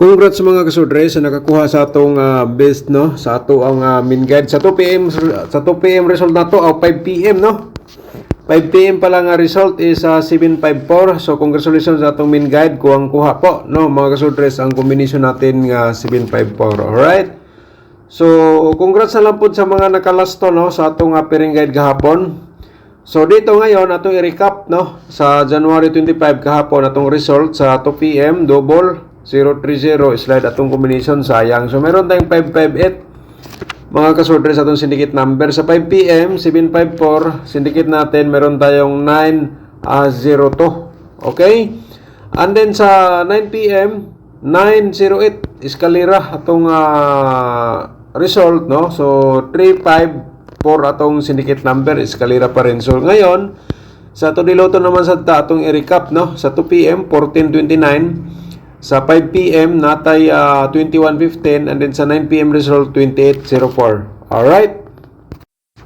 Congrats mga kasudre sa nakakuha sa atong best no sa ato ang main guide sa 2 PM result nato o 5 PM no. 5 PM pa lang nga result is 754. So congratulations sa atong main guide kuha po no mga kasudre ang combination natin nga 754. All right. So congrats na lang po sa mga nakalasto no sa atong pairing guide gahapon. So dito ngayon atong i-recap no sa January 25 kahapon atong result sa 2 PM double 030 slide atong combination sayang. So meron tayong 558 mga kasudre sa atong syndicate number. Sa 5 PM 754 syndicate natin meron tayong 902. Okay? And then sa 9 PM 908 eskalera atong result no. So 354 atong syndicate number eskalera pa rin. So ngayon sa Todiloto naman sa atong i-recap no sa 2 PM 1429. Sa 5 PM natay 2115 and then sa 9 PM result 2804. Alright.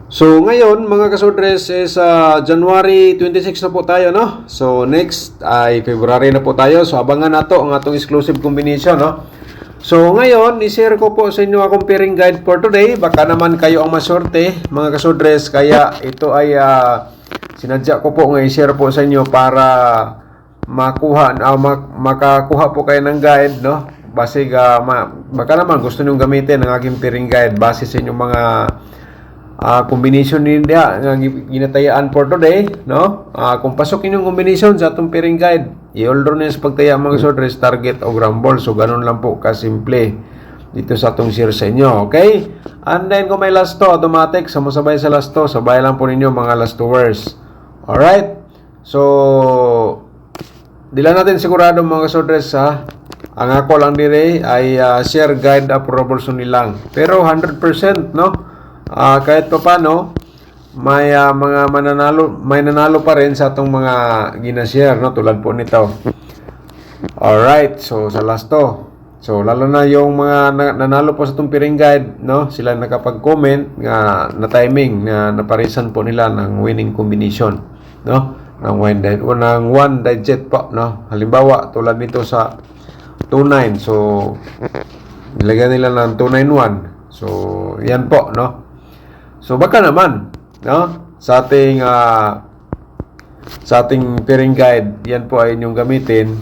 So ngayon mga kasudres is January 26 na po tayo no. So next ay February na po tayo. So abangan nato ang atong exclusive combination no. So ngayon i-share ko po sa inyo akong pairing guide for today. Baka naman kayo ang maswerte mga kasudres kaya ito ay sinadya ko po nga i-share po sa inyo para makakuha po kayo ng guide no base baka naman gusto niyo gamitin ang aking pairing guide base sa inyong mga combination ninyo nga ginatayaan for today no. Kung pasok inyong combination sa atong pairing guide i-order niyo sa pagtaya mga sortres target o rumble. So ganun lang po kasimple dito sa atong share sa inyo. Okay, and then kung may last to automatic samasabay sa last to sabay lang po ninyo mga last tours. Alright, so dila natin sigurado mga kasodres ang ako lang dire ay share guide approval so nilang. Pero 100% no. Kahit pa paano may mga nanalo pa rin sa atong mga gina-share no tulad po nito. Alright, so sa last to. So lalo na yung mga nanalo po sa atong pairing guide no, sila nakapag-comment nga na timing na naparisan po nila ng winning combination no. Ng one digit po no. Halimbawa tulad nito sa 29 so nilagyan nila ng 291. So yan po no. So baka naman no sa ating pairing guide yan po ay inyong gamitin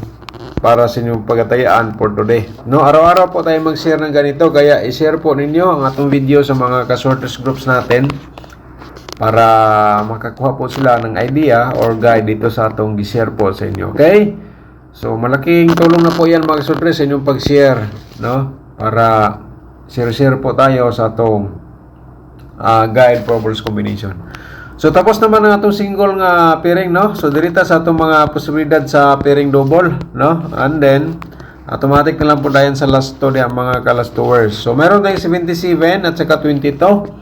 para sa inyong pagtatayaan for today no. Araw-araw po tayo mag-share ng ganito kaya i-share po ninyo ang atong video sa mga kasorters groups natin para makakuha po sila ng idea or guide dito sa atong gi-share po sa inyo. Okay? So malaking tulong na po yan mga kasortres sa inyong pag-share no para share po tayo sa atong guide proverbs combination. So tapos naman ang atong single nga pairing no. So dirita sa atong mga posibilidad sa pairing double no. And then automatic na lang po dayon sa last to ang mga ka-last tours. So meron tayong 77 at saka 22.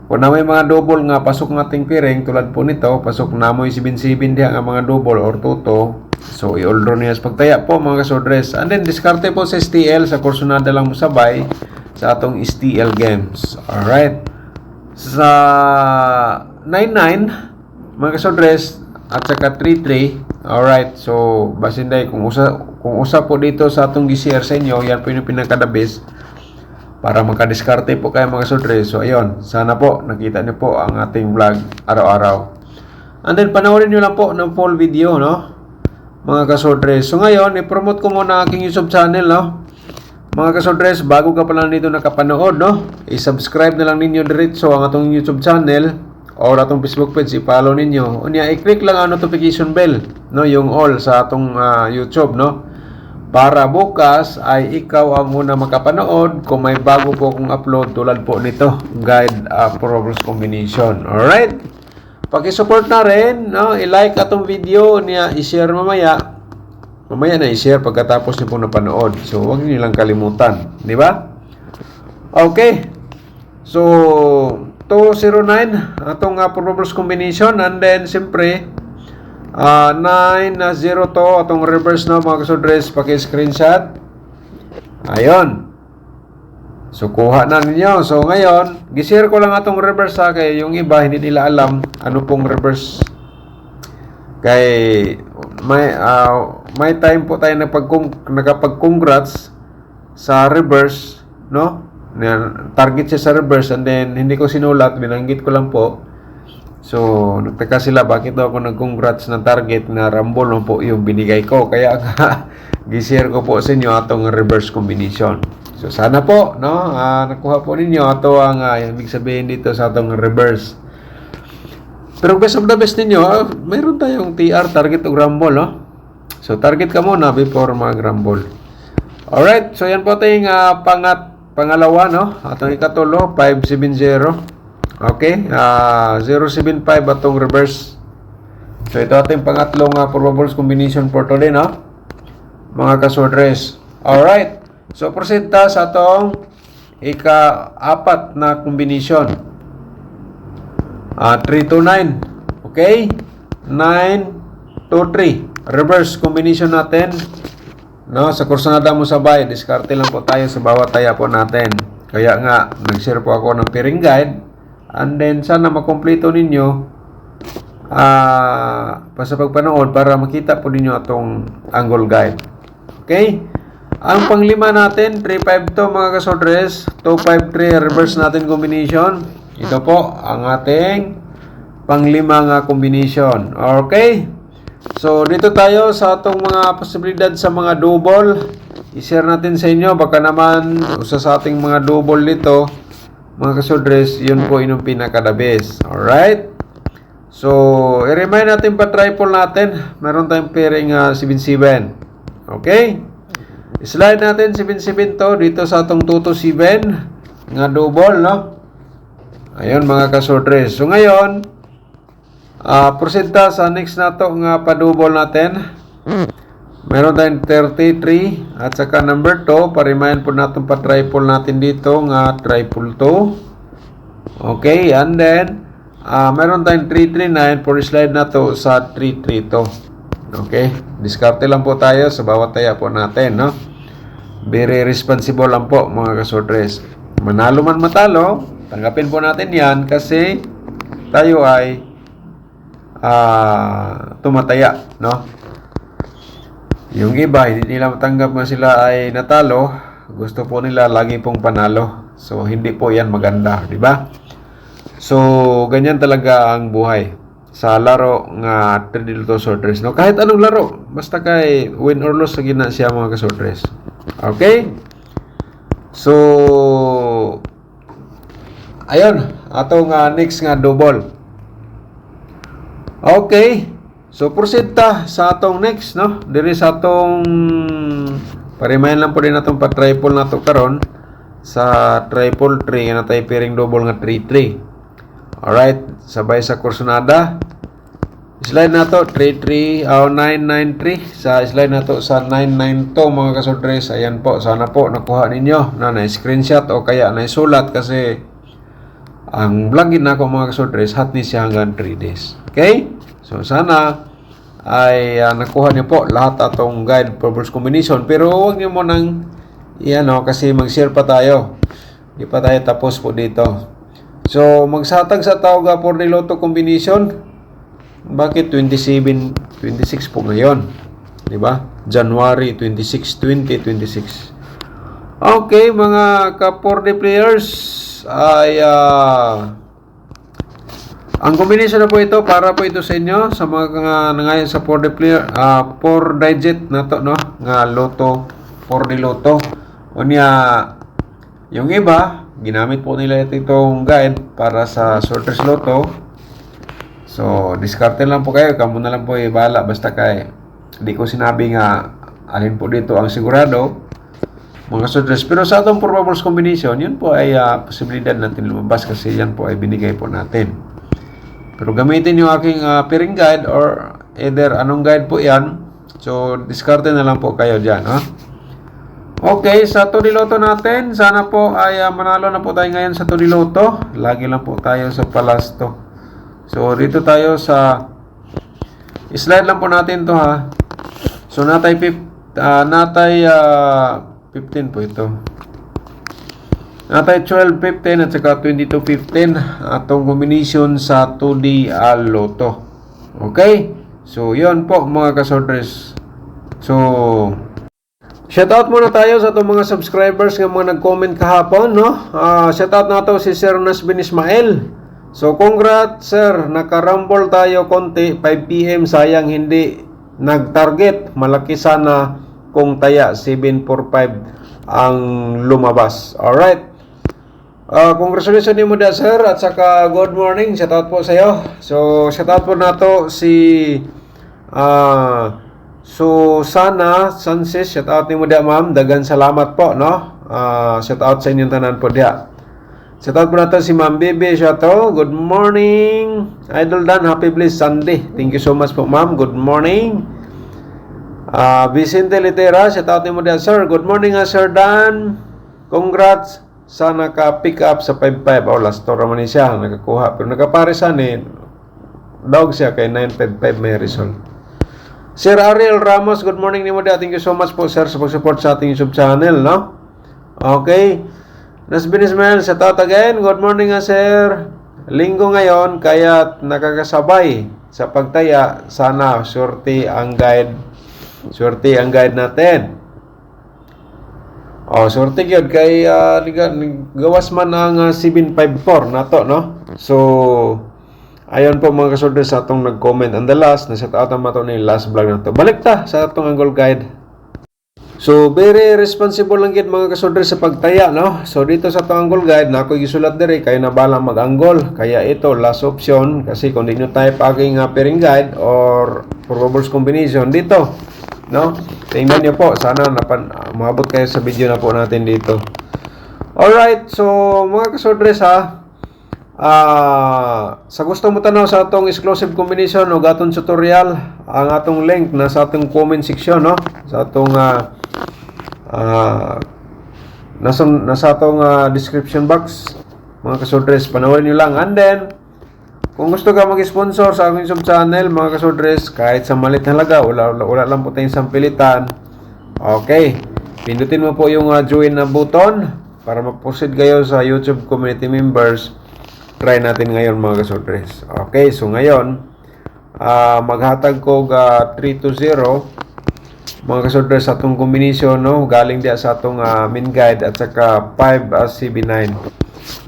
Kung na may mga double nga pasok ng ating pairing tulad po nito, pasok na mo 77 diha nga mga double or toto. So i-order niya sa pagtaya po mga kasodres. And then diskarte po sa STL sa kursunada lang mo sabay sa atong STL games. Alright. Sa 99 mga kasodres at saka 33. Alright. So basin day kung usa po dito sa atong gi-share sa inyo, yan po yung pinakadabis para makadiskarte po kayo mga kasudre. So ayun, sana po nakita niyo po ang ating vlog araw-araw. And then panoorin niyo lang po ng full video no mga kasudre. So ngayon i-promote ko muna ang aking YouTube channel no mga kasudre. Bago ka pa lang dito nakapanood no, i-subscribe na lang ninyo diretso ang atong YouTube channel o atong Facebook page, i-follow ninyo. Unya i-click lang ang notification bell no, yung all sa atong YouTube no, para bukas ay ikaw ang una makapanood kung may bago po kong upload tulad po nito guide proverbs combination. Alright, pakisupport na rin no? I-like atong video niya, i-share mamaya na i-share pagkatapos niyo pong napanood. So huwag niyo lang kalimutan, di ba? Okay, so 209 atong proverbs combination. And then siyempre 902 atong reverse na mga kasudres, paki-screenshot. Ayun. So kuha na ninyo. So ngayon, gi-share ko lang atong reverse kay yung iba hindi nila alam ano pong reverse. Kay may time po tayo nakapag-congrats sa reverse, no? Target siya sa reverse and then hindi ko sinulat, binanggit ko lang po. So, nagtaka sila bakit daw ako nag-congrats na target na rumble no po yung binigay ko. Kaya gi-share ko po sa inyo atong reverse combination. So, sana po, no? Nakuha po ninyo ato ang ibig sabihin dito sa atong reverse. Pero best of the best ninyo, mayroon tayong TR, target o rumble, no? So, target ka muna before mag-rumble. Alright, so yan po tayong pangalawa, no? Atong ikatulo, 570. Okay, 075 atong reverse. So, ito ating pangatlong probables combination for today, no? Mga kasordres. Alright, so proceed ta sa atong ika-apat na combination. 3 to 9. Okay? 9 to 3. Reverse combination natin. No, sa kursunada mo sabay, diskarte lang po tayo sa bawat taya po natin. Kaya nga, nag-share po ako ng pairing guide. And then, sana makompleto ninyo pa sa pagpanood para makita po ninyo atong angle guide. Okay? Ang panglima natin, 352 mga kasordres, 253 reverse natin combination. Ito po ang ating panglima nga combination. Okay? So, dito tayo sa atong mga posibilidad sa mga double. I-share natin sa inyo. Baka naman, usa sa ating mga double dito, mga kasordres, yun po yung pinaka-the best. Alright? So, i-remind natin pa triple natin. Meron tayong pairing 7-7. Okay? Slide natin 7-7 to dito sa atong 2-7 nga double, no? Ayun mga kasordres. So, ngayon, proceed ta sa next na to nga pa-double natin. Meron tayong 33 at saka number 2. Pa-remind po natin pa-triple natin dito nga triple 2. Okay, and then meron tayong 339 for slide na to sa 332. Okay, diskarte lang po tayo sa bawat taya po natin, no? Very responsible lang po mga kasordres. Manalo man matalo, tanggapin po natin yan kasi tayo ay tumataya, no? Yung iba, hindi nila matanggap na sila ay natalo. Gusto po nila lagi pong panalo. So, hindi po yan maganda, di ba? So, ganyan talaga ang buhay sa laro nga Trinidad Sortress, no? Kahit anong laro, basta kay win or lose sa gina siya mga kasortress. Okay? So, ayun, atong next nga double. Okay. So, proceed ta sa atong next, no? Diri sa atong parimayan lang po din atong pa-triple na to karon sa triple 3 na tayo pairing double nga 3-3. Alright, sabay sa kursunada. Slide na to 3-3 9-9-3 sa slide na to sa 9-9-2 mga kasordres. Ayan po, sana po nakuha ninyo na screenshot o kaya naisulat kasi ang vlogin na ako mga kasordres hot ni siya hanggang 3 days. Okay? So, sana ay nakuha niyo po lahat atong guide probables combination. Pero huwag niyo mo nang kasi mag-share pa tayo. Hindi pa tayo tapos po dito. So, magsatag sa tawag for the Lotto combination. Bakit 26 po ngayon? Di ba? January 26, 2026. Okay, mga ka-4D players ay ang combination na po ito, para po ito sa inyo, sa mga nangayon sa 4D player, 4 digit na to, no? Nga Lotto, 4D Lotto. O niya, yung iba, ginamit po nila itong guide para sa Sortress Lotto. So, diskarte lang po kayo, kamo na lang po bahala, basta kay, hindi ko sinabi nga, alin po dito ang sigurado, mga Sortress. Pero sa atong probables combination, yun po ay posibilidad natin lumabas kasi yan po ay binigay po natin. Pero gamitin yung aking pairing guide or either anong guide po yan. So, diskarte na lang po kayo dyan. Ha? Okay, sa Todiloto natin, sana po ay manalo na po tayo ngayon sa Todiloto. Lagi lang po tayo sa palasto. So, dito tayo sa slide lang po natin to ha. So, natay 15 po ito. Natay 12-15 at saka 22-15 atong combination sa 2D Lotto. Okay? So, yun po mga kasodres. So, shoutout muna tayo sa itong mga subscribers nga mga nag-comment kahapon, no? Shoutout na to si Sir Nasbin Ismael. So, congrats, sir. Naka-rumble tayo konti. 5 PM, sayang hindi nag-target. Malaki sana kung taya 745 ang lumabas. Alright. Congratulations ni mo da, sir. At saka, good morning. Shoutout po sa iyo. So, shoutout po na to si Susana Sanses. Shoutout ni mo da, ma'am. Dagan salamat po, no? Shoutout sa inyong tanan po dia. Shoutout po na to si Ma'am Bibi Shato. Good morning. Idol Dan, happy blessed Sunday. Thank you so much po, ma'am. Good morning. Vicente Litera, shoutout ni mo da, sir. Good morning, Sir Dan. Congrats. Sana ka-pick up sa 5.5. Last tour naman siya. Nakakuha. Pero nagkaparisan dog siya kay 9.55 may result. Sir Ariel Ramos, good morning ni mo da. Thank you so much po, sir, sa pag-support sa ating YouTube channel, no? Okay. Nasbin Ismail, shoutout again. Good morning, sir. Linggo ngayon, kaya nakakasabay sa pagtaya. Sana, surti ang guide natin. Surti yun. Kay gawas man ang 754 na to, no? So, ayon po mga kasolder sa atong nag-comment. And the last, na-shoutout naman ito ni last vlog na to. Balik ta sa atong angle guide. So, very responsible lang yun mga kasolder sa pagtaya, no? So, dito sa itong angle guide, na ako isulat dire, kayo na balang mag-angle. Kaya ito, last option, kasi kung di nyo type aking pairing guide or probables combination, dito, no? Tingnan nyo po, sana maabot kayo sa video na po natin dito. Alright, so, mga kasolder sa gusto mo tanaw sa atong exclusive combination o atong tutorial, ang atong link na sa atong comment section, no? Sa atong nasa atong description box, mga kasodres, panoorin nyo lang. And then, kung gusto ka mag-sponsor sa aking YouTube channel, mga kasodres, kahit sa malit na halaga, wala lang po tayong sampilitan. Okay, pindutin mo po yung join na button para mag-proceed kayo sa YouTube community members. Try natin ngayon mga kasodres. Okay, so ngayon, maghatag ko 3-0 mga kasodres sa atong combination, no? Galing dia sa atong main guide at saka 5 CB9.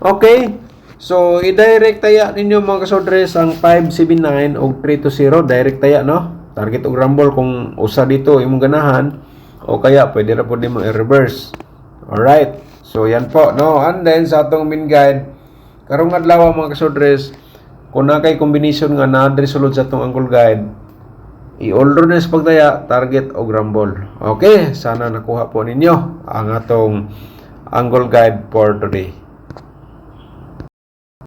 Okay, so i-direct taya ninyo mga kasodres ang 5 CB9 o 3-0. Direct taya, no? Target og rumble kung usa dito imong ganahan o kaya pwede ra po din mo i-reverse. Alright, so yan po, no? And then sa atong main guide, karong adlaw mga kasodres, kung na kay combination nga na-address sulod sa itong angle guide, i-order na sa pagtaya, target o rumble. Okay, sana nakuha po ninyo ang atong angle guide for today.